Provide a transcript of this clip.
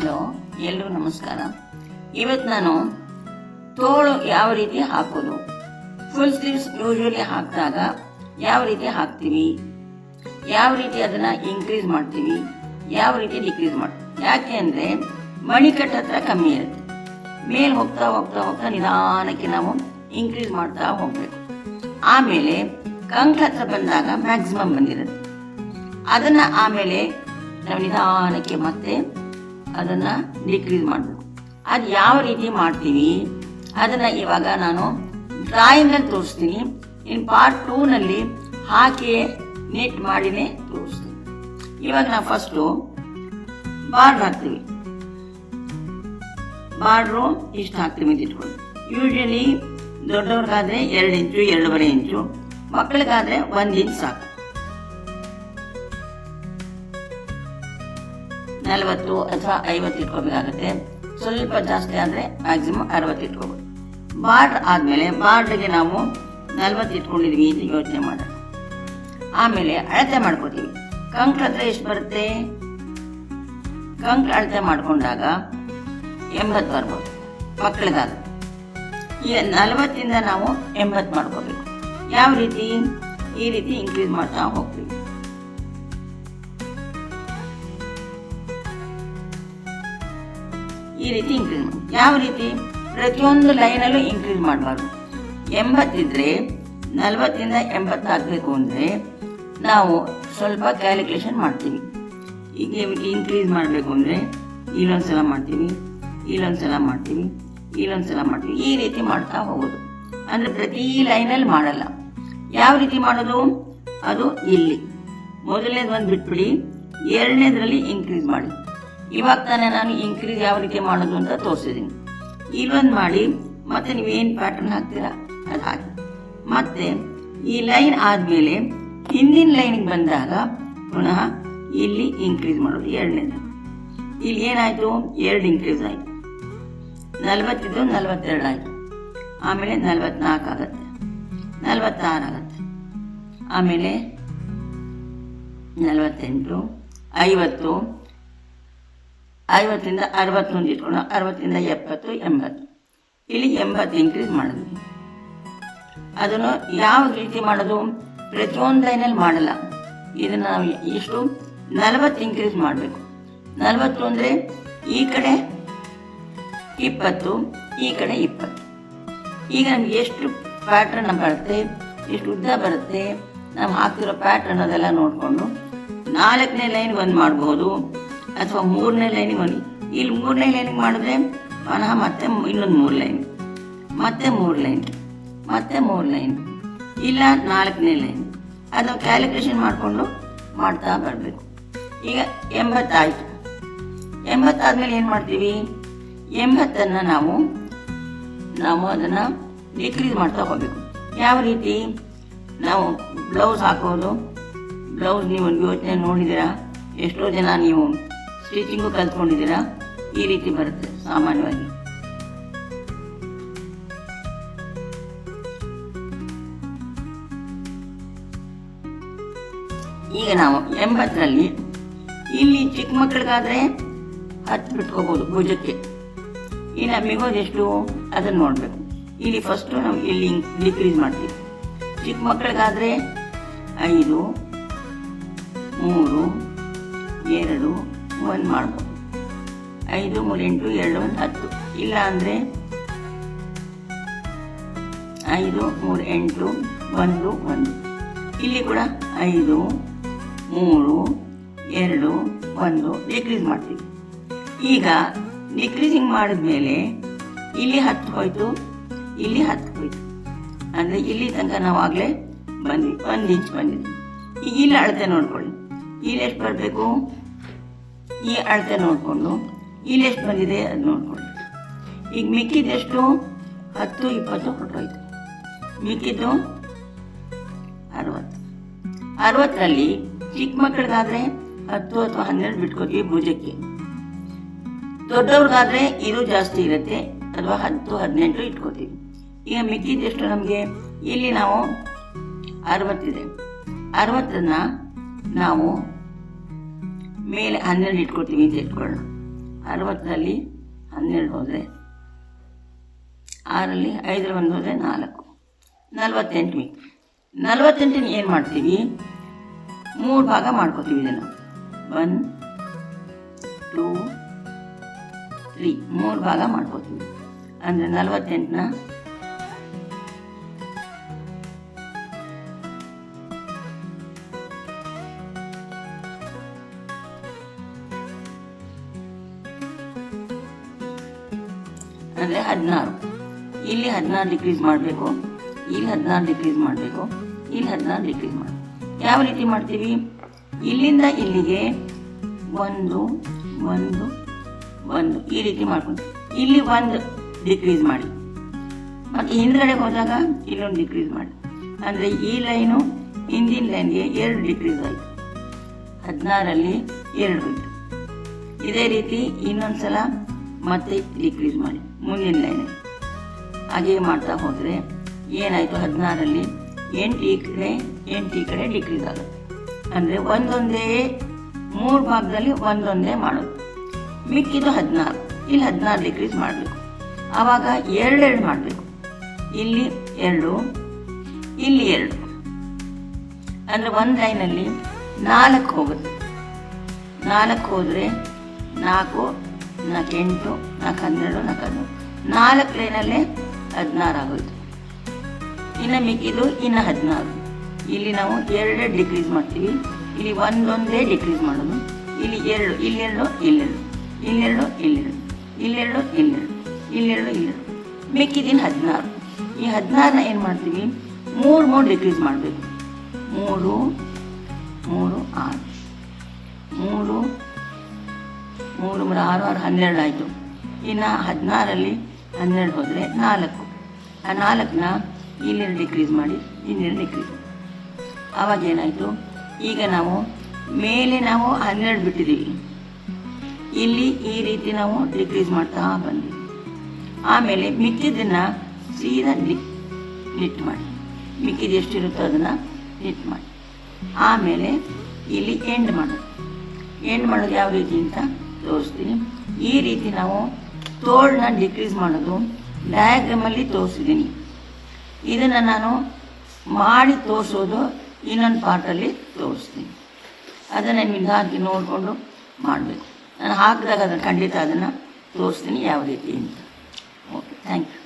Hello, ಎಲ್ರಿಗೂ ನಮಸ್ಕಾರ. ಇವತ್ತು ನಾನು ತೋಳು ಯಾವ ರೀತಿ ಹಾಕೋದು, ಫುಲ್ ಸ್ಲೀವ್ಸ್ ಯೂಶುವಲಿ ಹಾಕಿದಾಗ ಯಾವ ರೀತಿ ಹಾಕ್ತೀವಿ, ಯಾವ ರೀತಿ ಅದನ್ನು ಇನ್ಕ್ರೀಸ್ ಮಾಡ್ತೀವಿ, ಯಾವ ರೀತಿ ಡಿಕ್ರೀಸ್ ಮಾಡ್ತೀವಿ. ಯಾಕೆ ಅಂದರೆ ಮಣಿಕಟ್ಟು ಹತ್ರ ಕಮ್ಮಿ ಇರುತ್ತೆ, ಮೇಲೆ ಹೋಗ್ತಾ ಹೋಗ್ತಾ ಹೋಗ್ತಾ ನಿಧಾನಕ್ಕೆ ನಾವು ಇನ್ಕ್ರೀಸ್ ಮಾಡ್ತಾ ಹೋಗಬೇಕು. ಆಮೇಲೆ ಕಂಕ ಹತ್ರ ಬಂದಾಗ ಮ್ಯಾಕ್ಸಿಮಮ್ ಬಂದಿರುತ್ತೆ, ಅದನ್ನು ಆಮೇಲೆ ನಾವು ನಿಧಾನಕ್ಕೆ ಮತ್ತೆ ಅದನ್ನು ಡಿಕ್ರೀಸ್ ಮಾಡಬೇಕು. ಅದು ಯಾವ ರೀತಿ ಮಾಡ್ತೀವಿ ಅದನ್ನು ಇವಾಗ ನಾನು ಡ್ರಾಯಿಂಗಲ್ಲಿ ತೋರಿಸ್ತೀನಿ. ಇನ್ನು ಪಾರ್ಟ್ 2ನಲ್ಲಿ ಹಾಕಿ ನೆಟ್ ಮಾಡಿನೇ ತೋರಿಸ್ತೀನಿ. ಇವಾಗ ನಾವು ಫಸ್ಟು ಬಾರ್ಡ್ರ್ ಹಾಕ್ತೀವಿ. ಬಾರ್ಡ್ರು ಇಷ್ಟು ಹಾಕ್ತೀವಿ ಅಂತ ಇಟ್ಕೊಂಡು, ಯೂಶಲಿ ದೊಡ್ಡವ್ರಿಗಾದರೆ 2 ಇಂಚು 2.5 ಇಂಚು, ಮಕ್ಕಳಿಗಾದರೆ 1 ಇಂಚ್ ಸಾಕು. 40 ಅಥವಾ 50 ಇಟ್ಕೋಬೇಕಾಗುತ್ತೆ. ಸ್ವಲ್ಪ ಜಾಸ್ತಿ ಆದರೆ ಮ್ಯಾಕ್ಸಿಮಮ್ 60 ಇಟ್ಕೋಬೇಕು. ಬಾರ್ಡ್ರ್ ಆದಮೇಲೆ ಬಾರ್ಡ್ರಿಗೆ ನಾವು 40 ಇಟ್ಕೊಂಡಿದ್ವಿ ಅಂತ ಯೋಚನೆ ಮಾಡೋಣ. ಆಮೇಲೆ ಅಳತೆ ಮಾಡ್ಕೋತೀವಿ. ಕಂಕ ಹತ್ರ ಎಷ್ಟು ಬರುತ್ತೆ, ಕಂಕ ಅಳತೆ ಮಾಡ್ಕೊಂಡಾಗ 80 ಬರ್ಬೋದು ಮಕ್ಕಳಿಗಾದ್ರೆ. ಈಗ 40ಇಂದ ನಾವು 80 ಮಾಡ್ಕೋಬೇಕು. ಯಾವ ರೀತಿ, ಈ ರೀತಿ ಇನ್ಕ್ರೀಸ್ ಮಾಡ್ತಾ ಹೋಗ್ತೀವಿ. ಈ ರೀತಿ ಇನ್ಕ್ರೀಸ್ ಮಾಡಿ. ಯಾವ ರೀತಿ, ಪ್ರತಿಯೊಂದು ಲೈನಲ್ಲೂ ಇನ್ಕ್ರೀಸ್ ಮಾಡಬಾರ್ದು. 80 ಇದ್ರೆ 40ಇಂದ 80 ಆಗಬೇಕು ಅಂದರೆ ನಾವು ಸ್ವಲ್ಪ ಕ್ಯಾಲ್ಕುಲೇಷನ್ ಮಾಡ್ತೀವಿ. ಈಗ ಇನ್ಕ್ರೀಸ್ ಮಾಡಬೇಕು ಅಂದರೆ ಇಲ್ಲೊಂದ್ಸಲ ಮಾಡ್ತೀವಿ, ಇಲ್ಲೊಂದ್ಸಲ ಮಾಡ್ತೀವಿ, ಇಲ್ಲೊಂದ್ಸಲ ಮಾಡ್ತೀವಿ. ಈ ರೀತಿ ಮಾಡ್ತಾ ಹೋಗೋದು. ಅಂದರೆ ಪ್ರತಿ ಲೈನಲ್ಲಿ ಮಾಡಲ್ಲ. ಯಾವ ರೀತಿ ಮಾಡೋದು, ಅದು ಇಲ್ಲಿ ಮೊದಲನೇದು ಒಂದು ಬಿಟ್ಬಿಡಿ, ಎರಡನೇದ್ರಲ್ಲಿ ಇನ್ಕ್ರೀಸ್ ಮಾಡಿ. ಇವಾಗ ತಾನೇ ನಾನು ಇನ್ಕ್ರೀಸ್ ಯಾವ ರೀತಿ ಮಾಡೋದು ಅಂತ ತೋರಿಸಿದ್ದೀನಿ. ಇಲ್ಲೊಂದು ಮಾಡಿ ಮತ್ತೆ ನೀವೇನು ಪ್ಯಾಟರ್ನ್ ಹಾಕ್ತೀರಾ ಅದು ಹಾಕಿ. ಮತ್ತೆ ಈ ಲೈನ್ ಆದಮೇಲೆ ಹಿಂದಿನ ಲೈನಿಗೆ ಬಂದಾಗ ಪುನಃ ಇಲ್ಲಿ ಇನ್ಕ್ರೀಸ್ ಮಾಡೋದು. ಎರಡನೇದು ಇಲ್ಲಿ ಏನಾಯಿತು, 2 ಇನ್ಕ್ರೀಸ್ ಆಯಿತು. 40 ಇದ್ದು 42 ಆಯಿತು. ಆಮೇಲೆ 44 ಆಗುತ್ತೆ, 46 ಆಗುತ್ತೆ, ಆಮೇಲೆ 48, 50, 50ಇಂದ 61 ಇಟ್ಕೊಂಡು 60ಇಂದ 70, 80. ಇಲ್ಲಿ 80 ಇನ್ಕ್ರೀಸ್ ಮಾಡಿದ್ವಿ. ಅದನ್ನು ಯಾವ ರೀತಿ ಮಾಡೋದು, ಪ್ರತಿಯೊಂದು ಲೈನಲ್ಲಿ ಮಾಡಲ್ಲ. ಇದನ್ನು ನಾವು ಇಷ್ಟು 40 ಇನ್ಕ್ರೀಸ್ ಮಾಡಬೇಕು. 40 ಅಂದರೆ ಈ ಕಡೆ 20, ಈ ಕಡೆ 20. ಈಗ ನಮ್ಗೆ ಎಷ್ಟು ಪ್ಯಾಟ್ರನ್ ಬರುತ್ತೆ, ಎಷ್ಟು ಉದ್ದ ಬರುತ್ತೆ, ನಾವು ಹಾಕ್ತಿರೋ ಪ್ಯಾಟ್ರನ್ ಅದೆಲ್ಲ ನೋಡಿಕೊಂಡು 4ನೇ ಲೈನ್ ಒಂದು ಮಾಡ್ಬೋದು, ಅಥವಾ 3ನೇ ಲೈನಿಗೆ ಒಂದು. ಇಲ್ಲಿ 3ನೇ ಲೈನಿಗೆ ಮಾಡಿದ್ರೆ ಪುನಃ ಮತ್ತೆ ಇನ್ನೊಂದು 3 ಲೈನ್, ಮತ್ತೆ 3 ಲೈನ್, ಮತ್ತೆ 3 ಲೈನ್, ಇಲ್ಲ 4ನೇ ಲೈನ್. ಅದು ಕ್ಯಾಲ್ಕುಲೇಷನ್ ಮಾಡಿಕೊಂಡು ಮಾಡ್ತಾ ಬರಬೇಕು. ಈಗ 80 ಆಯಿತು. 80 ಆದಮೇಲೆ ಏನು ಮಾಡ್ತೀವಿ, 80ಅನ್ನು ನಾವು ಅದನ್ನು ಡಿಕ್ರೀಸ್ ಮಾಡ್ತಾ ಹೋಗಬೇಕು. ಯಾವ ರೀತಿ, ನಾವು ಬ್ಲೌಸ್ ಹಾಕೋದು. ಬ್ಲೌಸ್ ನೀವು ಯೋಚನೆ ನೋಡಿದ್ದೀರಾ, ಎಷ್ಟೋ ಜನ ನೀವು ಸ್ಟಿಚಿಂಗು ಕಲ್ತ್ಕೊಂಡಿದ್ದೀರಾ. ಈ ರೀತಿ ಬರುತ್ತೆ ಸಾಮಾನ್ಯವಾಗಿ. ಈಗ ನಾವು 80ರಲ್ಲಿ ಇಲ್ಲಿ ಚಿಕ್ಕ ಮಕ್ಕಳಿಗಾದರೆ 10 ಬಿಟ್ಕೋಬೋದು ಭುಜಕ್ಕೆ. ಇನ್ನು ಮಿಗೋದೆಷ್ಟು ಅದನ್ನು ನೋಡಬೇಕು. ಇಲ್ಲಿ ಫಸ್ಟು ನಾವು ಇಲ್ಲಿ ಡಿಕ್ರೀಸ್ ಮಾಡ್ತೀವಿ. ಚಿಕ್ಕ ಮಕ್ಕಳಿಗಾದರೆ 5, 3, 2, 1 ಮಾಡ್ಬೋದು. 5, 3, 8, 2, 1, 10. ಇಲ್ಲ ಅಂದರೆ 5, 3, 8, 1, 1. ಇಲ್ಲಿ ಕೂಡ 5, 3, 2, 1 ಡಿಕ್ರೀಸ್ ಮಾಡ್ತೀವಿ. ಈಗ ಡಿಕ್ರೀಸಿಂಗ್ ಮಾಡಿದ್ಮೇಲೆ ಇಲ್ಲಿ 10 ಹೋಯ್ತು, ಇಲ್ಲಿ 10 ಹೋಯ್ತು. ಅಂದರೆ ಇಲ್ಲಿ ತನಕ ನಾವು ಆಗಲೇ ಬಂದ್ವಿ, 1 ಇಂಚ್ ಬಂದಿದ್ವಿ. ಈಗ ಇಲ್ಲಿ ಅಳತೆ ನೋಡ್ಕೊಳ್ಳಿ, ಇಲ್ಲಿ ಎಷ್ಟು ಬರಬೇಕು, ಈ ಅಳತೆ ನೋಡಿಕೊಂಡು ಇಲ್ಲಿ ಎಷ್ಟು ಬಂದಿದೆ ಅದು ನೋಡ್ಕೊಳ್ಳಿ. ಈಗ ಮಿಕ್ಕಿದೆಷ್ಟು, 10, 20 ಹೊರಟೋಯ್ತು. ಮಿಕ್ಕಿದ್ದು 60. 60ರಲ್ಲಿ ಚಿಕ್ಕ ಮಕ್ಕಳಿಗಾದರೆ 10 ಅಥವಾ 12 ಬಿಟ್ಕೋತೀವಿ ಭುಜಕ್ಕೆ. ದೊಡ್ಡವ್ರಿಗಾದರೆ ಇದು ಜಾಸ್ತಿ ಇರುತ್ತೆ, ಅಥವಾ 10, 18 ಇಟ್ಕೋತೀವಿ. ಈಗ ಮಿಕ್ಕಿದೆಷ್ಟು ನಮಗೆ, ಇಲ್ಲಿ ನಾವು 60 ಇದೆ. 60ನ್ನು ನಾವು ಮೇಲೆ 12 ಇಟ್ಕೊಳ್ತೀವಿ ಅಂತ ಇಟ್ಕೊಳ್ಳೋಣ. 60ರಲ್ಲಿ 12 ಹೋದರೆ 6ರಲ್ಲಿ 5ರಲ್ಲಿ 1 ಹೋದರೆ 4, 48 48 ಏನು ಮಾಡ್ತೀವಿ, 3 ಭಾಗ ಮಾಡ್ಕೋತೀವಿ. ಇದನ್ನು 1 2 3 3 ಭಾಗ ಮಾಡ್ಕೋತೀವಿ. ಅಂದರೆ 48ನ ಅಂದರೆ 16. ಇಲ್ಲಿ 16 ಡಿಕ್ರೀಸ್ ಮಾಡಬೇಕು, ಇಲ್ಲಿ 16 ಡಿಕ್ರೀಸ್ ಮಾಡಬೇಕು, ಇಲ್ಲಿ 16 ಡಿಕ್ರೀಸ್ ಮಾಡಬೇಕು. ಯಾವ ರೀತಿ ಮಾಡ್ತೀವಿ, ಇಲ್ಲಿಂದ ಇಲ್ಲಿಗೆ 1 1 1 ಈ ರೀತಿ ಮಾಡ್ಕೊಂಡು ಇಲ್ಲಿ 1 ಡಿಕ್ರೀಸ್ ಮಾಡಿ, ಮತ್ತು ಹಿಂದ್ಗಡೆ ಹೋದಾಗ ಇಲ್ಲೊಂದು ಡಿಕ್ರೀಸ್ ಮಾಡಿ. ಅಂದರೆ ಈ ಲೈನು ಹಿಂದಿನ ಲೈನ್ಗೆ 2 ಡಿಕ್ರೀಸ್ ಆಯಿತು, 16ರಲ್ಲಿ 2 ಹೋಯಿತು. ಇದೇ ರೀತಿ ಇನ್ನೊಂದು ಸಲ ಮತ್ತೆ ಡಿಕ್ರೀಸ್ ಮಾಡಿ ಮುಂದಿನ ಲೈನ್. ಹಾಗೆ ಮಾಡ್ತಾ ಹೋದರೆ ಏನಾಯಿತು, 16ರಲ್ಲಿ 8 ಈ ಕಡೆ 8 ಈ ಕಡೆ ಡಿಕ್ರೀಸ್ ಆಗುತ್ತೆ. ಅಂದರೆ ಒಂದೊಂದೇ 3 ಭಾಗದಲ್ಲಿ ಒಂದೊಂದೇ ಮಾಡೋದು. ಮಿಕ್ಕಿದು 16, ಇಲ್ಲಿ 16 ಡಿಕ್ರೀಸ್ ಮಾಡಬೇಕು. ಆವಾಗ 2 ಮಾಡಬೇಕು. ಇಲ್ಲಿ 2, ಇಲ್ಲಿ 2, ಅಂದರೆ ಒಂದು ಲೈನಲ್ಲಿ 4 ಹೋಗುತ್ತೆ. 4 ಹೋದರೆ 4 4 8 4 12 4 4 ಲೈನಲ್ಲೇ 16 ಆಗೋಯ್ತು. ಇನ್ನು ಮಿಕ್ಕಿದು ಇನ್ನು 16. ಇಲ್ಲಿ ನಾವು 2 ಡಿಕ್ರೀಸ್ ಮಾಡ್ತೀವಿ, ಇಲ್ಲಿ ಒಂದೊಂದೇ ಡಿಕ್ರೀಸ್ ಮಾಡೋದು. ಇಲ್ಲಿ 2, ಇಲ್ಲೆರಡು ಇಲ್ಲೆರಡು, ಇಲ್ಲೆರಡು ಇಲ್ಲೆರಡು, ಇಲ್ಲೆರಡು ಇಲ್ಲೆರಡು, ಇಲ್ಲೆರಡು ಇಲ್ಲೆರಡು, ಮಿಕ್ಕಿದಿನ 16. ಈ 16ನ ಏನು ಮಾಡ್ತೀವಿ, 3 ಡಿಕ್ರೀಸ್ ಮಾಡಬೇಕು. 3 3 6 3 3 3 6 6 12 ಆಯಿತು. ಇನ್ನು 16ರಲ್ಲಿ 12 ಹೋದರೆ 4, ಆ 4ನ ಇಲ್ಲೆರಡು ಡಿಕ್ರೀಸ್ ಮಾಡಿ, ಇನ್ನೆರಡು ಡಿಕ್ರೀಸ್. ಆವಾಗ ಏನಾಯಿತು, ಈಗ ನಾವು ಮೇಲೆ ನಾವು 12 ಬಿಟ್ಟಿದ್ದೀವಿ, ಇಲ್ಲಿ ಈ ರೀತಿ ನಾವು ಡಿಕ್ರೀಸ್ ಮಾಡ್ತಾ ಬಂದ್ವಿ. ಆಮೇಲೆ ಮಿಕ್ಕಿದ್ದನ್ನು ಸೀದಾ ನಿಟ್ ಮಾಡಿ, ಮಿಕ್ಕಿದ್ದು ಎಷ್ಟಿರುತ್ತೋ ಅದನ್ನು ನಿಟ್ ಮಾಡಿ. ಆಮೇಲೆ ಇಲ್ಲಿ ಎಂಡ್ ಮಾಡೋದು ಯಾವ ರೀತಿ ಅಂತ ತೋರಿಸ್ತೀನಿ. ಈ ರೀತಿ ನಾವು ತೋಳನ್ನ ಡಿಕ್ರೀಸ್ ಮಾಡೋದು ಡಯಾಗ್ರಾಮಲ್ಲಿ ತೋರಿಸಿದ್ದೀನಿ. ಇದನ್ನು ನಾನು ಮಾಡಿ ತೋರಿಸೋದು ಇನ್ನೊಂದು ಪಾರ್ಟಲ್ಲಿ ತೋರಿಸ್ತೀನಿ. ಅದನ್ನು ನಿಧಾನಕ್ಕೆ ನೋಡಿಕೊಂಡು ಮಾಡಬೇಕು. ನಾನು ಹಾಕಿದಾಗ ಅದನ್ನು ಖಂಡಿತ ಅದನ್ನು ತೋರಿಸ್ತೀನಿ ಯಾವ ರೀತಿ ಅಂತ. Okay, thank you.